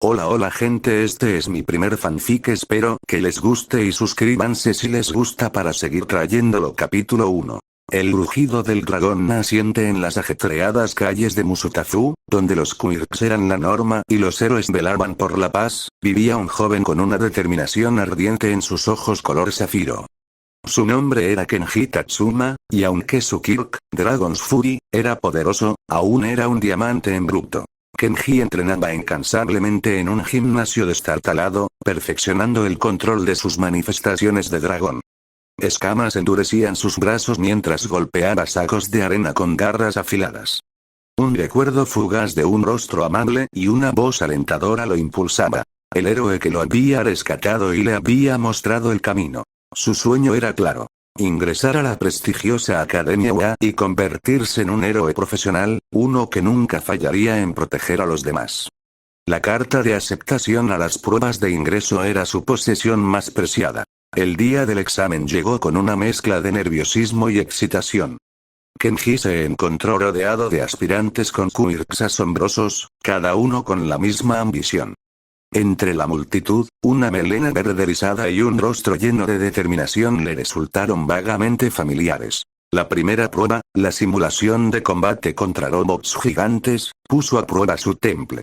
Hola gente, este es mi primer fanfic, espero que les guste y suscríbanse si les gusta para seguir trayéndolo. Capítulo 1. El rugido del dragón naciente en las ajetreadas calles de Musutafu, donde los quirks eran la norma y los héroes velaban por la paz, vivía un joven con una determinación ardiente en sus ojos color zafiro. Su nombre era Kenji Tatsuma, y aunque su quirk, Dragon's Fury, era poderoso, aún era un diamante en bruto. Kenji entrenaba incansablemente en un gimnasio destartalado, perfeccionando el control de sus manifestaciones de dragón. Escamas endurecían sus brazos mientras golpeaba sacos de arena con garras afiladas. Un recuerdo fugaz de un rostro amable y una voz alentadora lo impulsaba. El héroe que lo había rescatado y le había mostrado el camino. Su sueño era claro. Ingresar a la prestigiosa Academia UA y convertirse en un héroe profesional, uno que nunca fallaría en proteger a los demás. La carta de aceptación a las pruebas de ingreso era su posesión más preciada. El día del examen llegó con una mezcla de nerviosismo y excitación. Kenji se encontró rodeado de aspirantes con quirks asombrosos, cada uno con la misma ambición. Entre la multitud, una melena verde rizada y un rostro lleno de determinación le resultaron vagamente familiares. La primera prueba, la simulación de combate contra robots gigantes, puso a prueba su temple.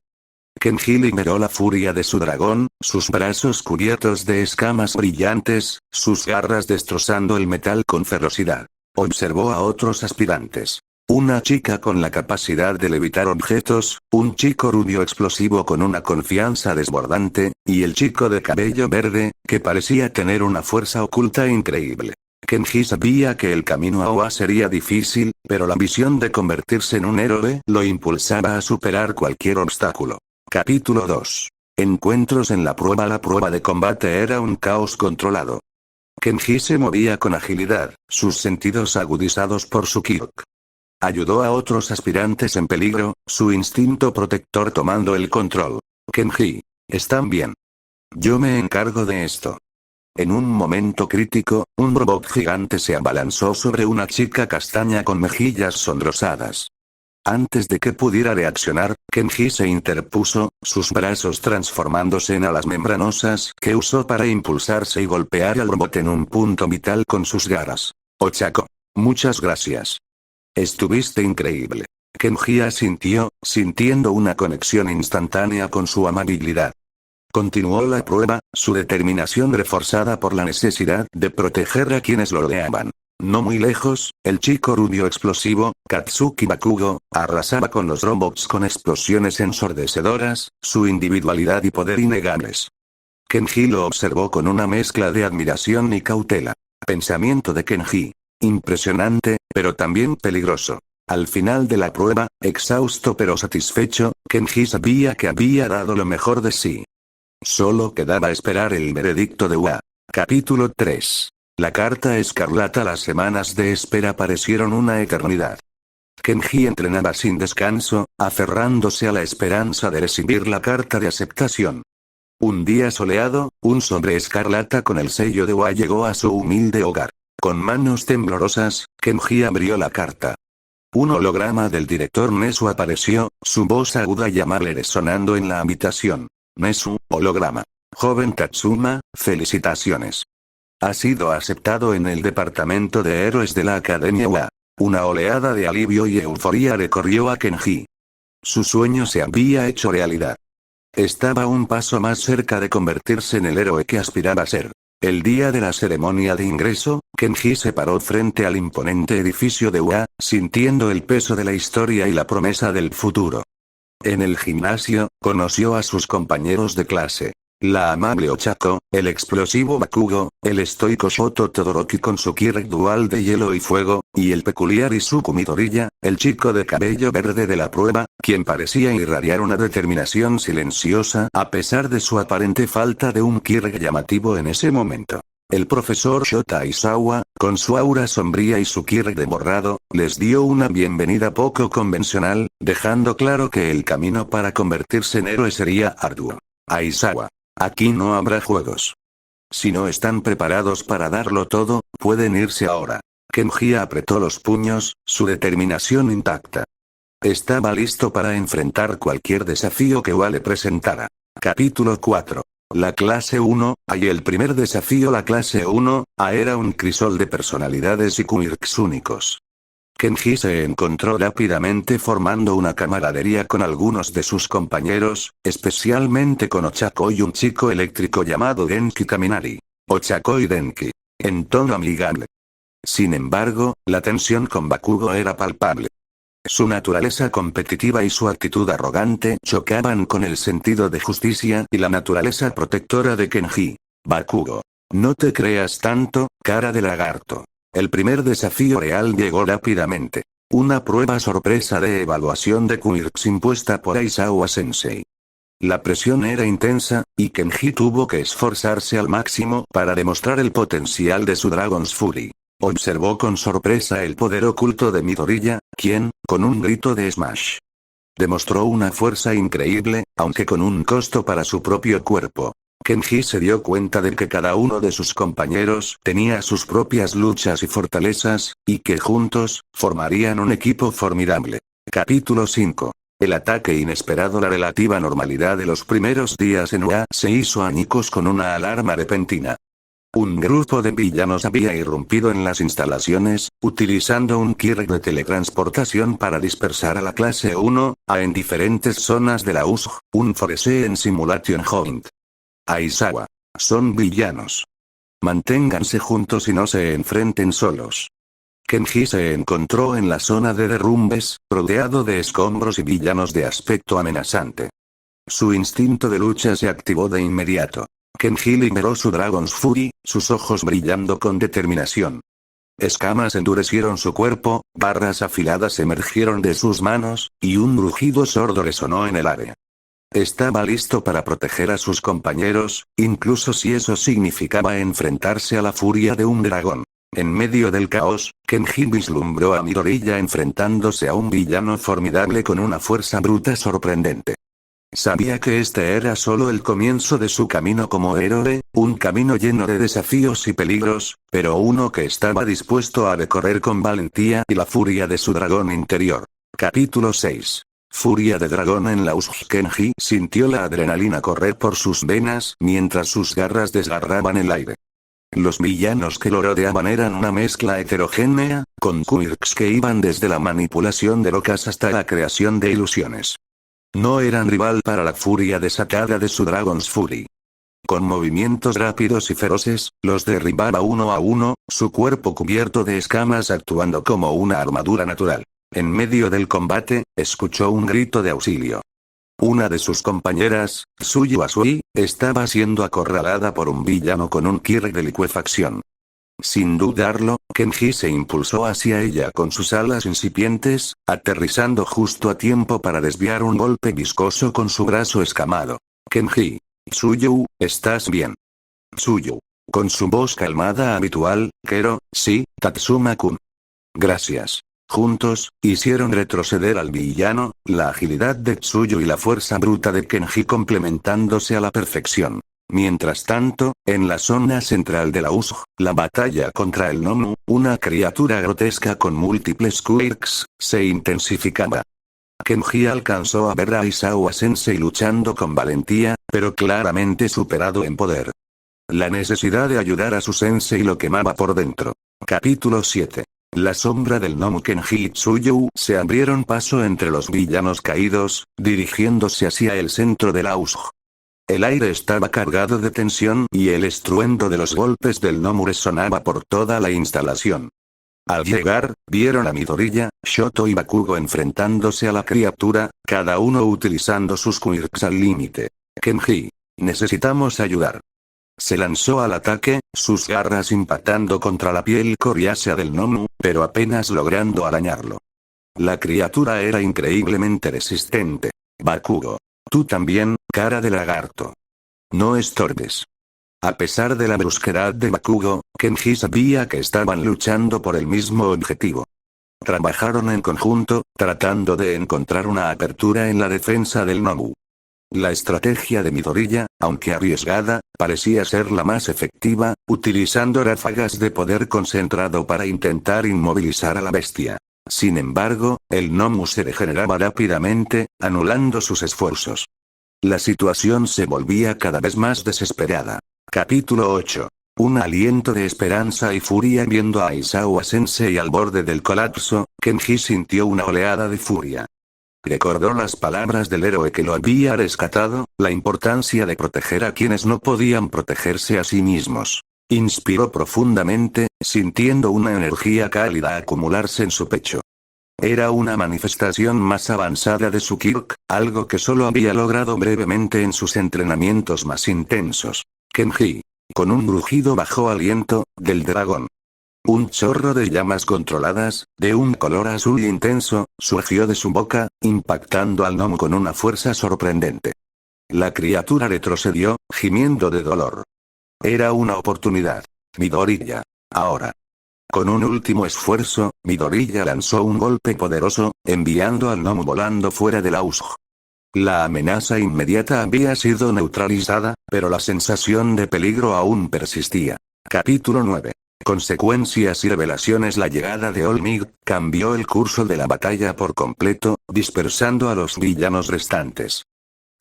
Kenji liberó la furia de su dragón, sus brazos cubiertos de escamas brillantes, sus garras destrozando el metal con ferocidad. Observó a otros aspirantes. Una chica con la capacidad de levitar objetos, un chico rubio explosivo con una confianza desbordante, y el chico de cabello verde, que parecía tener una fuerza oculta increíble. Kenji sabía que el camino a OA sería difícil, pero la ambición de convertirse en un héroe lo impulsaba a superar cualquier obstáculo. Capítulo 2. Encuentros en la prueba. La prueba de combate era un caos controlado. Kenji se movía con agilidad, sus sentidos agudizados por su quirk. Ayudó a otros aspirantes en peligro, su instinto protector tomando el control. Kenji, ¿están bien? Yo me encargo de esto. En un momento crítico, un robot gigante se abalanzó sobre una chica castaña con mejillas sonrosadas. Antes de que pudiera reaccionar, Kenji se interpuso, sus brazos transformándose en alas membranosas que usó para impulsarse y golpear al robot en un punto vital con sus garras. Ochako. Muchas gracias. Estuviste increíble. Kenji asintió, sintiendo una conexión instantánea con su amabilidad. Continuó la prueba, su determinación reforzada por la necesidad de proteger a quienes lo rodeaban. No muy lejos, el chico rubio explosivo, Katsuki Bakugo, arrasaba con los robots con explosiones ensordecedoras, su individualidad y poder innegables. Kenji lo observó con una mezcla de admiración y cautela. Pensamiento de Kenji. Impresionante, pero también peligroso. Al final de la prueba, exhausto pero satisfecho, Kenji sabía que había dado lo mejor de sí. Solo quedaba esperar el veredicto de UA. Capítulo 3. La carta escarlata. Las semanas de espera parecieron una eternidad. Kenji entrenaba sin descanso, aferrándose a la esperanza de recibir la carta de aceptación. Un día soleado, un sobre escarlata con el sello de UA llegó a su humilde hogar. Con manos temblorosas, Kenji abrió la carta. Un holograma del director Nesu apareció, su voz aguda y amable resonando en la habitación. Nesu, holograma. Joven Tatsuma, felicitaciones. Ha sido aceptado en el departamento de héroes de la Academia UA. Una oleada de alivio y euforía recorrió a Kenji. Su sueño se había hecho realidad. Estaba un paso más cerca de convertirse en el héroe que aspiraba a ser. El día de la ceremonia de ingreso, Kenji se paró frente al imponente edificio de UA, sintiendo el peso de la historia y la promesa del futuro. En el gimnasio, conoció a sus compañeros de clase. La amable Ochako, el explosivo Bakugo, el estoico Shoto Todoroki con su quirk dual de hielo y fuego, y el peculiar Izuku Midoriya, el chico de cabello verde de la prueba, quien parecía irradiar una determinación silenciosa a pesar de su aparente falta de un quirk llamativo en ese momento. El profesor Shota Aizawa, con su aura sombría y su quirk de borrado, les dio una bienvenida poco convencional, dejando claro que el camino para convertirse en héroe sería arduo. Aizawa. Aquí no habrá juegos. Si no están preparados para darlo todo, pueden irse ahora. Kenji apretó los puños, su determinación intacta. Estaba listo para enfrentar cualquier desafío que UA le presentara. Capítulo 4. La clase 1A y el primer desafío. La clase 1A era un crisol de personalidades y quirks únicos. Kenji se encontró rápidamente formando una camaradería con algunos de sus compañeros, especialmente con Ochako y un chico eléctrico llamado Denki Kaminari. Ochako y Denki. En tono amigable. Sin embargo, la tensión con Bakugo era palpable. Su naturaleza competitiva y su actitud arrogante chocaban con el sentido de justicia y la naturaleza protectora de Kenji. Bakugo. No te creas tanto, cara de lagarto. El primer desafío real llegó rápidamente. Una prueba sorpresa de evaluación de quirks impuesta por Aizawa Sensei. La presión era intensa, y Kenji tuvo que esforzarse al máximo para demostrar el potencial de su Dragon's Fury. Observó con sorpresa el poder oculto de Midoriya, quien, con un grito de Smash, demostró una fuerza increíble, aunque con un costo para su propio cuerpo. Kenji se dio cuenta de que cada uno de sus compañeros tenía sus propias luchas y fortalezas, y que juntos, formarían un equipo formidable. Capítulo 5. El ataque inesperado. La relativa normalidad de los primeros días en UA se hizo añicos con una alarma repentina. Un grupo de villanos había irrumpido en las instalaciones, utilizando un Kirk de teletransportación para dispersar a la clase 1A en diferentes zonas de la USG, un Force en Simulation Joint. Aizawa. Son villanos. Manténganse juntos y no se enfrenten solos. Kenji se encontró en la zona de derrumbes, rodeado de escombros y villanos de aspecto amenazante. Su instinto de lucha se activó de inmediato. Kenji liberó su Dragon's Fury, sus ojos brillando con determinación. Escamas endurecieron su cuerpo, barras afiladas emergieron de sus manos, y un rugido sordo resonó en el área. Estaba listo para proteger a sus compañeros, incluso si eso significaba enfrentarse a la furia de un dragón. En medio del caos, Kenji vislumbró a Midoriya enfrentándose a un villano formidable con una fuerza bruta sorprendente. Sabía que este era solo el comienzo de su camino como héroe, un camino lleno de desafíos y peligros, pero uno que estaba dispuesto a recorrer con valentía y la furia de su dragón interior. Capítulo 6. Furia de dragón en la USG. Kenji sintió la adrenalina correr por sus venas mientras sus garras desgarraban el aire. Los villanos que lo rodeaban eran una mezcla heterogénea, con quirks que iban desde la manipulación de locas hasta la creación de ilusiones. No eran rival para la furia desatada de su Dragon's Fury. Con movimientos rápidos y feroces, los derribaba uno a uno, su cuerpo cubierto de escamas actuando como una armadura natural. En medio del combate, escuchó un grito de auxilio. Una de sus compañeras, Tsuyu Asui, estaba siendo acorralada por un villano con un Kirk de licuefacción. Sin dudarlo, Kenji se impulsó hacia ella con sus alas incipientes, aterrizando justo a tiempo para desviar un golpe viscoso con su brazo escamado. Kenji. Tsuyu, ¿estás bien? Tsuyu. Con su voz calmada habitual, Kero, sí, Tatsuma-kun. Gracias. Juntos, hicieron retroceder al villano, la agilidad de Tsuyu y la fuerza bruta de Kenji complementándose a la perfección. Mientras tanto, en la zona central de la USG, la batalla contra el Nomu, una criatura grotesca con múltiples quirks, se intensificaba. Kenji alcanzó a ver a Aizawa Sensei luchando con valentía, pero claramente superado en poder. La necesidad de ayudar a su sensei lo quemaba por dentro. Capítulo 7. La sombra del Nomu. Kenji y Tsuyu se abrieron paso entre los villanos caídos, dirigiéndose hacia el centro de la USG. El aire estaba cargado de tensión y el estruendo de los golpes del Nomu resonaba por toda la instalación. Al llegar, vieron a Midoriya, Shoto y Bakugo enfrentándose a la criatura, cada uno utilizando sus quirks al límite. Kenji. Necesitamos ayudar. Se lanzó al ataque, sus garras impactando contra la piel coriácea del Nomu, pero apenas logrando arañarlo. La criatura era increíblemente resistente. Bakugo. Tú también, cara de lagarto. No estorbes. A pesar de la brusquedad de Bakugo, Kenji sabía que estaban luchando por el mismo objetivo. Trabajaron en conjunto, tratando de encontrar una apertura en la defensa del Nomu. La estrategia de Midoriya, aunque arriesgada, parecía ser la más efectiva, utilizando ráfagas de poder concentrado para intentar inmovilizar a la bestia. Sin embargo, el Nomu se regeneraba rápidamente, anulando sus esfuerzos. La situación se volvía cada vez más desesperada. Capítulo 8. Un aliento de esperanza y furia viendo a Aizawa Sensei al borde del colapso, Kenji sintió una oleada de furia. Recordó las palabras del héroe que lo había rescatado, la importancia de proteger a quienes no podían protegerse a sí mismos. Inspiró profundamente, sintiendo una energía cálida acumularse en su pecho. Era una manifestación más avanzada de su Kirk, algo que solo había logrado brevemente en sus entrenamientos más intensos. Kenji, con un rugido bajo aliento, del dragón. Un chorro de llamas controladas, de un color azul intenso, surgió de su boca, impactando al gnomo con una fuerza sorprendente. La criatura retrocedió, gimiendo de dolor. Era una oportunidad. Midoriya. Ahora. Con un último esfuerzo, Midoriya lanzó un golpe poderoso, enviando al gnomo volando fuera del Ausg. La amenaza inmediata había sido neutralizada, pero la sensación de peligro aún persistía. Capítulo 9. Consecuencias y revelaciones. La llegada de Olmig cambió el curso de la batalla por completo, dispersando a los villanos restantes.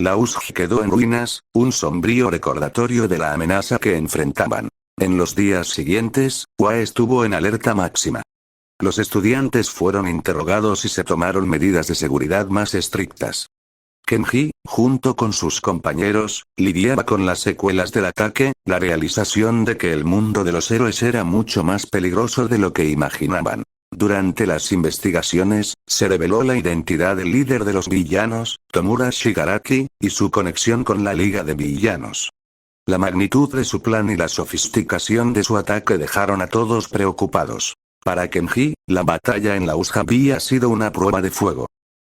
La USG quedó en ruinas, un sombrío recordatorio de la amenaza que enfrentaban. En los días siguientes, UA estuvo en alerta máxima. Los estudiantes fueron interrogados y se tomaron medidas de seguridad más estrictas. Kenji, junto con sus compañeros, lidiaba con las secuelas del ataque, la realización de que el mundo de los héroes era mucho más peligroso de lo que imaginaban. Durante las investigaciones, se reveló la identidad del líder de los villanos, Tomura Shigaraki, y su conexión con la Liga de Villanos. La magnitud de su plan y la sofisticación de su ataque dejaron a todos preocupados. Para Kenji, la batalla en la USG había sido una prueba de fuego.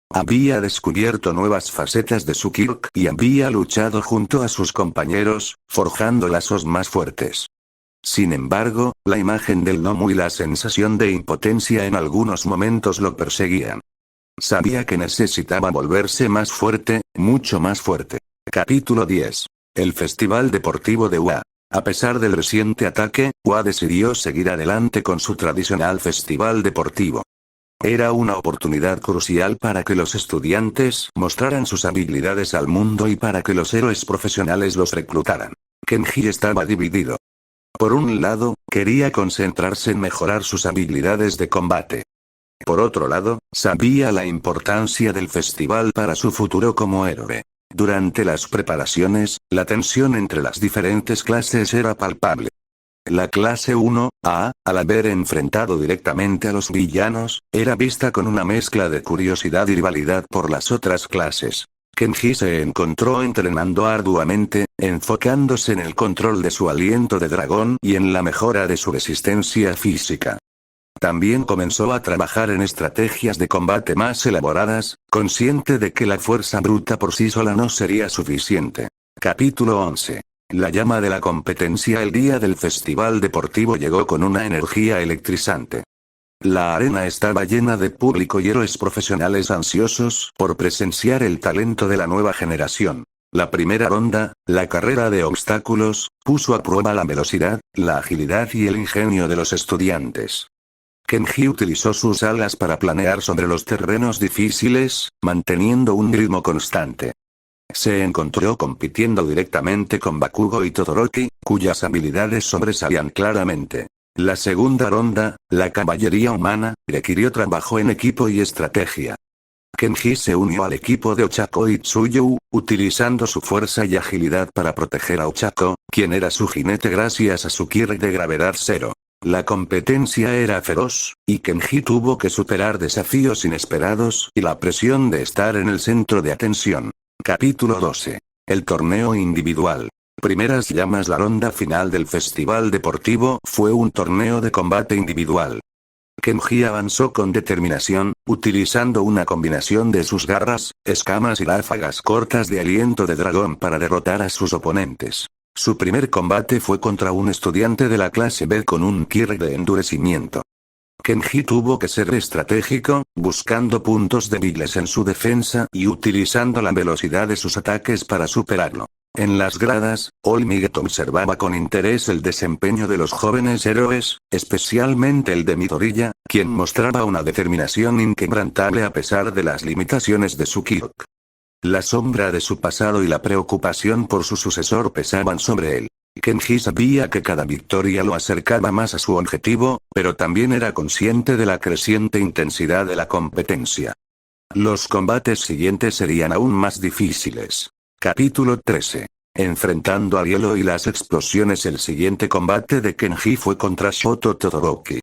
Había descubierto nuevas facetas de su Kirk y había luchado junto a sus compañeros, forjando lazos más fuertes. Sin embargo, la imagen del gnomo y la sensación de impotencia en algunos momentos lo perseguían. Sabía que necesitaba volverse más fuerte, mucho más fuerte. Capítulo 10. El Festival Deportivo de UA. A pesar del reciente ataque, UA decidió seguir adelante con su tradicional festival deportivo. Era una oportunidad crucial para que los estudiantes mostraran sus habilidades al mundo y para que los héroes profesionales los reclutaran. Kenji estaba dividido. Por un lado, quería concentrarse en mejorar sus habilidades de combate. Por otro lado, sabía la importancia del festival para su futuro como héroe. Durante las preparaciones, la tensión entre las diferentes clases era palpable. La clase 1A, al haber enfrentado directamente a los villanos, era vista con una mezcla de curiosidad y rivalidad por las otras clases. Kenji se encontró entrenando arduamente, enfocándose en el control de su aliento de dragón y en la mejora de su resistencia física. También comenzó a trabajar en estrategias de combate más elaboradas, consciente de que la fuerza bruta por sí sola no sería suficiente. Capítulo 11. La llama de la competencia. El día del festival deportivo llegó con una energía electrizante. La arena estaba llena de público y héroes profesionales ansiosos por presenciar el talento de la nueva generación. La primera ronda, la carrera de obstáculos, puso a prueba la velocidad, la agilidad y el ingenio de los estudiantes. Kenji utilizó sus alas para planear sobre los terrenos difíciles, manteniendo un ritmo constante. Se encontró compitiendo directamente con Bakugo y Todoroki, cuyas habilidades sobresalían claramente. La segunda ronda, la caballería humana, requirió trabajo en equipo y estrategia. Kenji se unió al equipo de Ochako y Tsuyu, utilizando su fuerza y agilidad para proteger a Ochako, quien era su jinete gracias a su Kirk de gravedad cero. La competencia era feroz, y Kenji tuvo que superar desafíos inesperados y la presión de estar en el centro de atención. Capítulo 12. El torneo individual. Primeras llamas. La ronda final del festival deportivo fue un torneo de combate individual. Kenji avanzó con determinación, utilizando una combinación de sus garras, escamas y ráfagas cortas de aliento de dragón para derrotar a sus oponentes. Su primer combate fue contra un estudiante de la clase B con un Kirk de endurecimiento. Kenji tuvo que ser estratégico, buscando puntos débiles en su defensa y utilizando la velocidad de sus ataques para superarlo. En las gradas, Olmiguet observaba con interés el desempeño de los jóvenes héroes, especialmente el de Midoriya, quien mostraba una determinación inquebrantable a pesar de las limitaciones de su Kirk. La sombra de su pasado y la preocupación por su sucesor pesaban sobre él. Kenji sabía que cada victoria lo acercaba más a su objetivo, pero también era consciente de la creciente intensidad de la competencia. Los combates siguientes serían aún más difíciles. Capítulo 13. Enfrentando al hielo y las explosiones. El siguiente combate de Kenji fue contra Shoto Todoroki.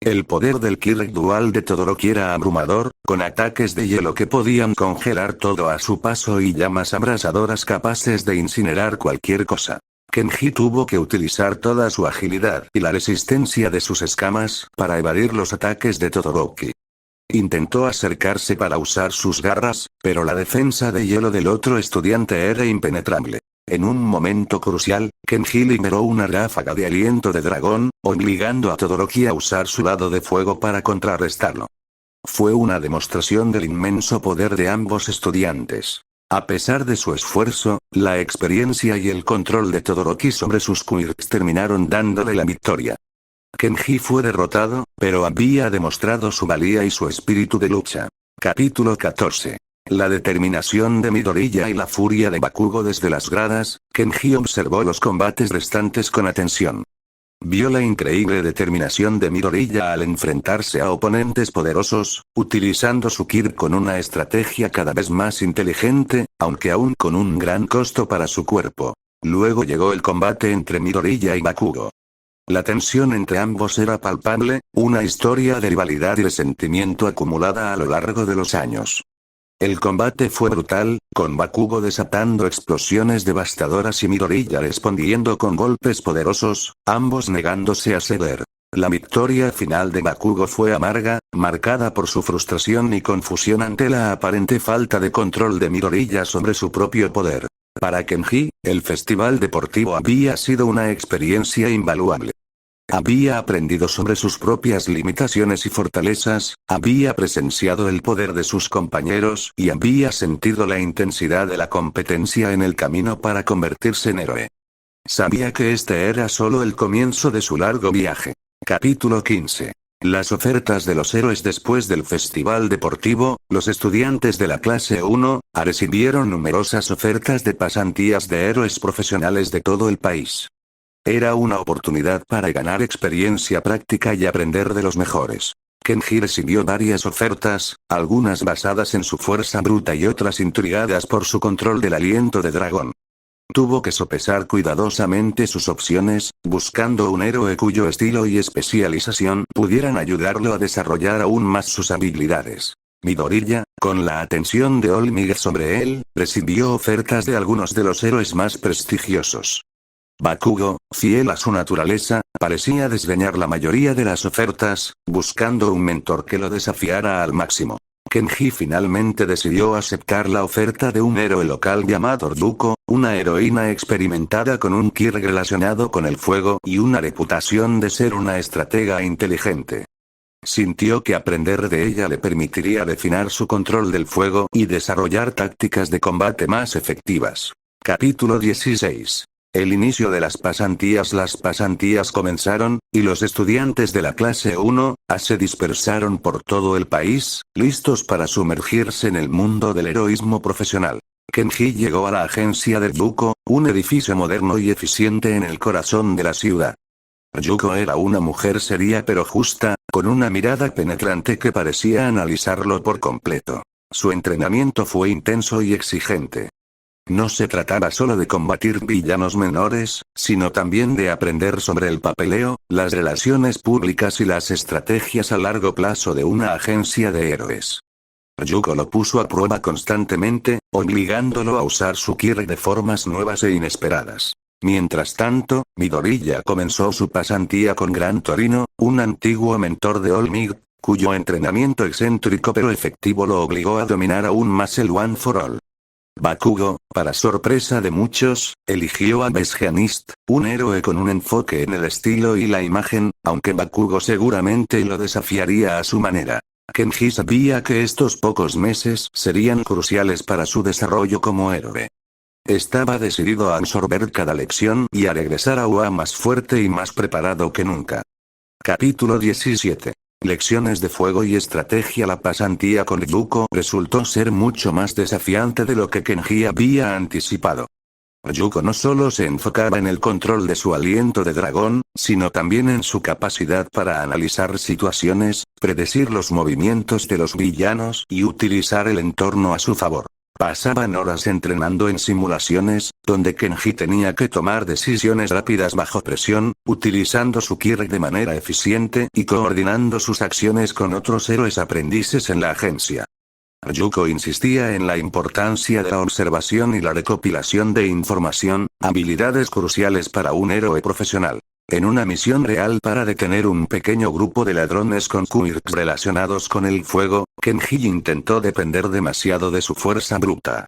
El poder del Ki dual de Todoroki era abrumador, con ataques de hielo que podían congelar todo a su paso y llamas abrasadoras capaces de incinerar cualquier cosa. Kenji tuvo que utilizar toda su agilidad y la resistencia de sus escamas para evadir los ataques de Todoroki. Intentó acercarse para usar sus garras, pero la defensa de hielo del otro estudiante era impenetrable. En un momento crucial, Kenji liberó una ráfaga de aliento de dragón, obligando a Todoroki a usar su lado de fuego para contrarrestarlo. Fue una demostración del inmenso poder de ambos estudiantes. A pesar de su esfuerzo, la experiencia y el control de Todoroki sobre sus quirks terminaron dándole la victoria. Kenji fue derrotado, pero había demostrado su valía y su espíritu de lucha. Capítulo 14. La determinación de Midoriya y la furia de Bakugo. Desde las gradas, Kenji observó los combates restantes con atención. Vio la increíble determinación de Midoriya al enfrentarse a oponentes poderosos, utilizando su Ki con una estrategia cada vez más inteligente, aunque aún con un gran costo para su cuerpo. Luego llegó el combate entre Midoriya y Bakugo. La tensión entre ambos era palpable, una historia de rivalidad y resentimiento acumulada a lo largo de los años. El combate fue brutal, con Bakugo desatando explosiones devastadoras y Midoriya respondiendo con golpes poderosos, ambos negándose a ceder. La victoria final de Bakugo fue amarga, marcada por su frustración y confusión ante la aparente falta de control de Midoriya sobre su propio poder. Para Kenji, el festival deportivo había sido una experiencia invaluable. Había aprendido sobre sus propias limitaciones y fortalezas, había presenciado el poder de sus compañeros y había sentido la intensidad de la competencia en el camino para convertirse en héroe. Sabía que este era solo el comienzo de su largo viaje. Capítulo 15. Las ofertas de los héroes. Después del festival deportivo, los estudiantes de la clase 1 recibieron numerosas ofertas de pasantías de héroes profesionales de todo el país. Era una oportunidad para ganar experiencia práctica y aprender de los mejores. Kenji recibió varias ofertas, algunas basadas en su fuerza bruta y otras intrigadas por su control del aliento de dragón. Tuvo que sopesar cuidadosamente sus opciones, buscando un héroe cuyo estilo y especialización pudieran ayudarlo a desarrollar aún más sus habilidades. Midoriya, con la atención de All Might sobre él, recibió ofertas de algunos de los héroes más prestigiosos. Bakugo, fiel a su naturaleza, parecía desdeñar la mayoría de las ofertas, buscando un mentor que lo desafiara al máximo. Kenji finalmente decidió aceptar la oferta de un héroe local llamado Orduko, una heroína experimentada con un ki relacionado con el fuego y una reputación de ser una estratega inteligente. Sintió que aprender de ella le permitiría refinar su control del fuego y desarrollar tácticas de combate más efectivas. Capítulo 16. El inicio de las pasantías. Las pasantías comenzaron, y los estudiantes de la clase 1 se dispersaron por todo el país, listos para sumergirse en el mundo del heroísmo profesional. Kenji llegó a la agencia de Yuko, un edificio moderno y eficiente en el corazón de la ciudad. Yuko era una mujer seria pero justa, con una mirada penetrante que parecía analizarlo por completo. Su entrenamiento fue intenso y exigente. No se trataba solo de combatir villanos menores, sino también de aprender sobre el papeleo, las relaciones públicas y las estrategias a largo plazo de una agencia de héroes. Yuko lo puso a prueba constantemente, obligándolo a usar su ki de formas nuevas e inesperadas. Mientras tanto, Midoriya comenzó su pasantía con Gran Torino, un antiguo mentor de All Might, cuyo entrenamiento excéntrico pero efectivo lo obligó a dominar aún más el One for All. Bakugo, para sorpresa de muchos, eligió a Besjanist, un héroe con un enfoque en el estilo y la imagen, aunque Bakugo seguramente lo desafiaría a su manera. Kenji sabía que estos pocos meses serían cruciales para su desarrollo como héroe. Estaba decidido a absorber cada lección y a regresar a UA más fuerte y más preparado que nunca. Capítulo 17. lecciones de fuego y estrategia. La pasantía con Ryuko resultó ser mucho más desafiante de lo que Kenji había anticipado. Ryuko no solo se enfocaba en el control de su aliento de dragón, sino también en su capacidad para analizar situaciones, predecir los movimientos de los villanos y utilizar el entorno a su favor. Pasaban horas entrenando en simulaciones, donde Kenji tenía que tomar decisiones rápidas bajo presión, utilizando su ki de manera eficiente y coordinando sus acciones con otros héroes aprendices en la agencia. Ryuko insistía en la importancia de la observación y la recopilación de información, habilidades cruciales para un héroe profesional. En una misión real para detener un pequeño grupo de ladrones con quirks relacionados con el fuego, Kenji intentó depender demasiado de su fuerza bruta.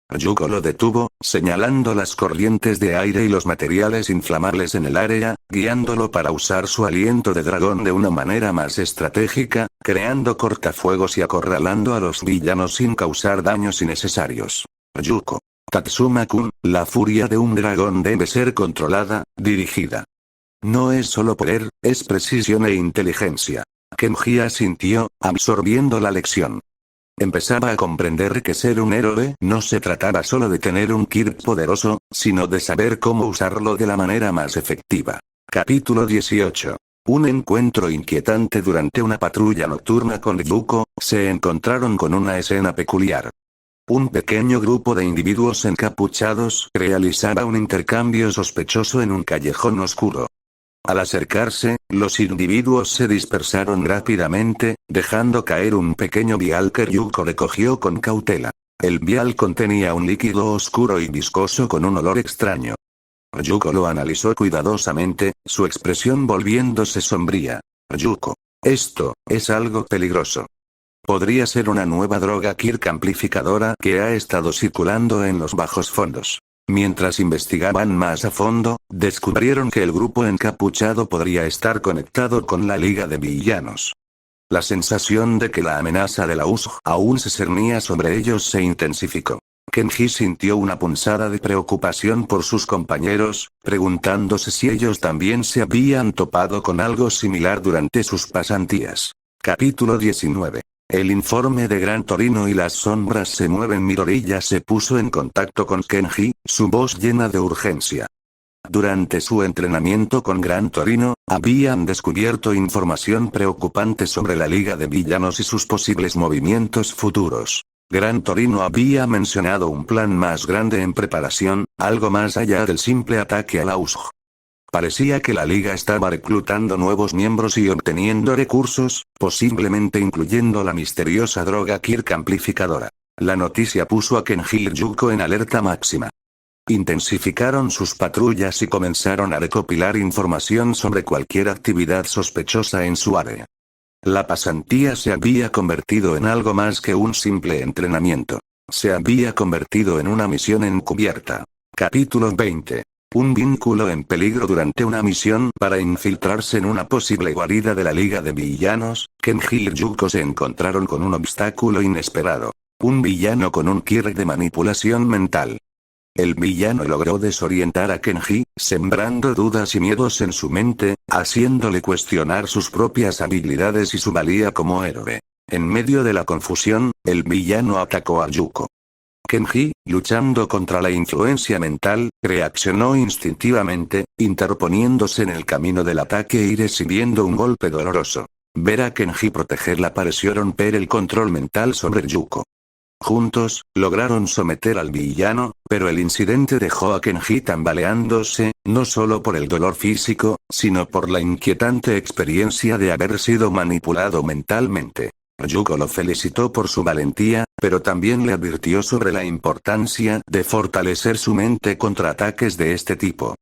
Ryuko lo detuvo, señalando las corrientes de aire y los materiales inflamables en el área, guiándolo para usar su aliento de dragón de una manera más estratégica, creando cortafuegos y acorralando a los villanos sin causar daños innecesarios. Ryuko. Tatsuma-kun, la furia de un dragón debe ser controlada, dirigida. No es solo poder, es precisión e inteligencia. Kenji asintió, absorbiendo la lección. Empezaba a comprender que ser un héroe no se trataba solo de tener un ki poderoso, sino de saber cómo usarlo de la manera más efectiva. Capítulo 18. Un encuentro inquietante. Durante una patrulla nocturna con Ryuko, se encontraron con una escena peculiar. Un pequeño grupo de individuos encapuchados realizaba un intercambio sospechoso en un callejón oscuro. Al acercarse, los individuos se dispersaron rápidamente, dejando caer un pequeño vial que Ryuko recogió con cautela. El vial contenía un líquido oscuro y viscoso con un olor extraño. Ryuko lo analizó cuidadosamente, su expresión volviéndose sombría. Ryuko. Esto, es algo peligroso. Podría ser una nueva droga Kirk amplificadora que ha estado circulando en los bajos fondos. Mientras investigaban más a fondo, descubrieron que el grupo encapuchado podría estar conectado con la Liga de Villanos. La sensación de que la amenaza de la USG aún se cernía sobre ellos se intensificó. Kenji sintió una punzada de preocupación por sus compañeros, preguntándose si ellos también se habían topado con algo similar durante sus pasantías. Capítulo 19. El informe de Gran Torino y las sombras se mueven. Midoriya se puso en contacto con Kenji, su voz llena de urgencia. Durante su entrenamiento con Gran Torino, habían descubierto información preocupante sobre la Liga de Villanos y sus posibles movimientos futuros. Gran Torino había mencionado un plan más grande en preparación, algo más allá del simple ataque a la USG. Parecía que la liga estaba reclutando nuevos miembros y obteniendo recursos, posiblemente incluyendo la misteriosa droga Kirk amplificadora. La noticia puso a Kenji y Ryuko en alerta máxima. Intensificaron sus patrullas y comenzaron a recopilar información sobre cualquier actividad sospechosa en su área. La pasantía se había convertido en algo más que un simple entrenamiento. Se había convertido en una misión encubierta. Capítulo 20. Un vínculo en peligro. Durante una misión para infiltrarse en una posible guarida de la Liga de Villanos, Kenji y Ryuko se encontraron con un obstáculo inesperado. Un villano con un ki de manipulación mental. El villano logró desorientar a Kenji, sembrando dudas y miedos en su mente, haciéndole cuestionar sus propias habilidades y su valía como héroe. En medio de la confusión, el villano atacó a Ryuko. Kenji, luchando contra la influencia mental, reaccionó instintivamente, interponiéndose en el camino del ataque y recibiendo un golpe doloroso. Ver a Kenji protegerla pareció romper el control mental sobre Ryuko. Juntos, lograron someter al villano, pero el incidente dejó a Kenji tambaleándose, no solo por el dolor físico, sino por la inquietante experiencia de haber sido manipulado mentalmente. Ryuko lo felicitó por su valentía, pero también le advirtió sobre la importancia de fortalecer su mente contra ataques de este tipo.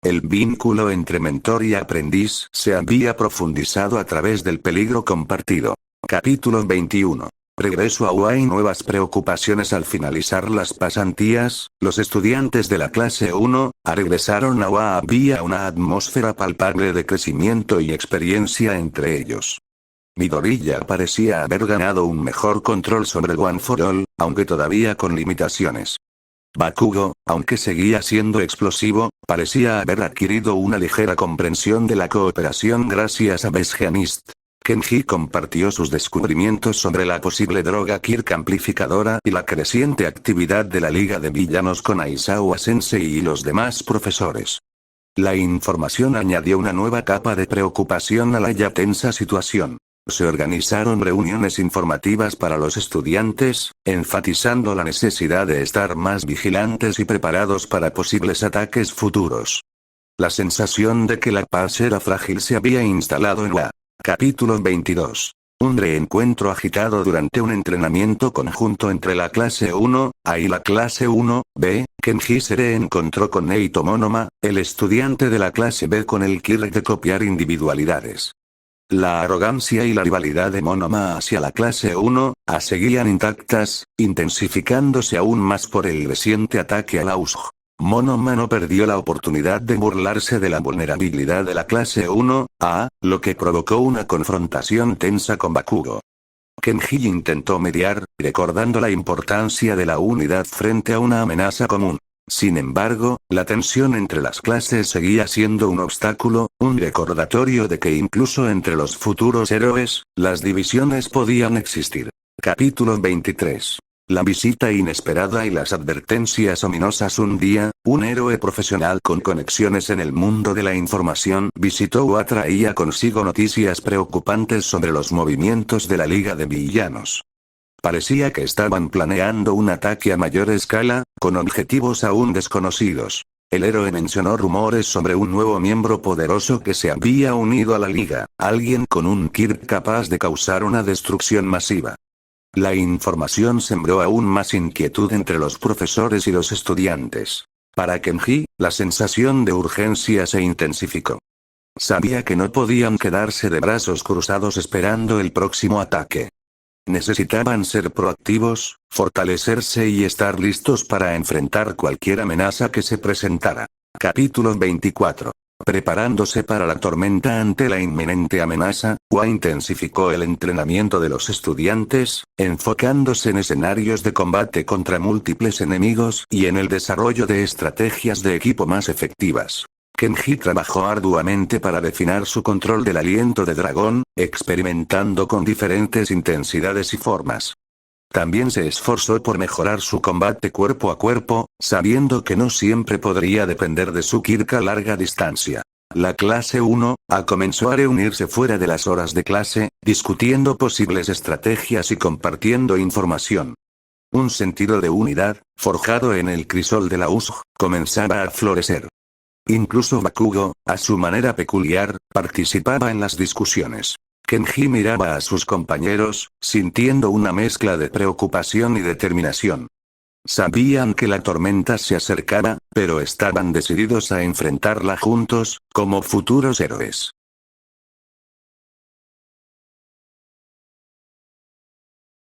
El vínculo entre mentor y aprendiz se había profundizado a través del peligro compartido. Capítulo 21. Regreso a UA y nuevas preocupaciones. Al finalizar las pasantías, los estudiantes de la clase 1, regresaron a UA. Había una atmósfera palpable de crecimiento y experiencia entre ellos. Midoriya parecía haber ganado un mejor control sobre One for All, aunque todavía con limitaciones. Bakugo, aunque seguía siendo explosivo, parecía haber adquirido una ligera comprensión de la cooperación gracias a Besgeanist. Kenji compartió sus descubrimientos sobre la posible droga Kirk amplificadora y la creciente actividad de la Liga de Villanos con Aizawa Sensei y los demás profesores. La información añadió una nueva capa de preocupación a la ya tensa situación. Se organizaron reuniones informativas para los estudiantes, enfatizando la necesidad de estar más vigilantes y preparados para posibles ataques futuros. La sensación de que la paz era frágil se había instalado en la. Capítulo 22. Un reencuentro agitado durante un entrenamiento conjunto entre la clase 1A y la clase 1B. Kenji se reencontró con Neito Monoma, el estudiante de la clase B con el Kirk de copiar individualidades. La arrogancia y la rivalidad de Monoma hacia la clase 1A seguían intactas, intensificándose aún más por el reciente ataque a la USG. Monoma no perdió la oportunidad de burlarse de la vulnerabilidad de la clase 1A, lo que provocó una confrontación tensa con Bakugo. Kenji intentó mediar, recordando la importancia de la unidad frente a una amenaza común. Sin embargo, la tensión entre las clases seguía siendo un obstáculo, un recordatorio de que incluso entre los futuros héroes, las divisiones podían existir. Capítulo 23. La visita inesperada y las advertencias ominosas. Un día, un héroe profesional con conexiones en el mundo de la información visitó o traía consigo noticias preocupantes sobre los movimientos de la Liga de Villanos. Parecía que estaban planeando un ataque a mayor escala, con objetivos aún desconocidos. El héroe mencionó rumores sobre un nuevo miembro poderoso que se había unido a la Liga, alguien con un Kirk capaz de causar una destrucción masiva. La información sembró aún más inquietud entre los profesores y los estudiantes. Para Kenji, la sensación de urgencia se intensificó. Sabía que no podían quedarse de brazos cruzados esperando el próximo ataque. Necesitaban ser proactivos, fortalecerse y estar listos para enfrentar cualquier amenaza que se presentara. Capítulo 24. Preparándose para la tormenta ante la inminente amenaza, Wa intensificó el entrenamiento de los estudiantes, enfocándose en escenarios de combate contra múltiples enemigos y en el desarrollo de estrategias de equipo más efectivas. Kenji trabajó arduamente para refinar su control del aliento de dragón, experimentando con diferentes intensidades y formas. También se esforzó por mejorar su combate cuerpo a cuerpo, sabiendo que no siempre podría depender de su Kirk a larga distancia. La clase 1A comenzó a reunirse fuera de las horas de clase, discutiendo posibles estrategias y compartiendo información. Un sentido de unidad, forjado en el crisol de la USG, comenzaba a florecer. Incluso Bakugo, a su manera peculiar, participaba en las discusiones. Kenji miraba a sus compañeros, sintiendo una mezcla de preocupación y determinación. Sabían que la tormenta se acercaba, pero estaban decididos a enfrentarla juntos, como futuros héroes.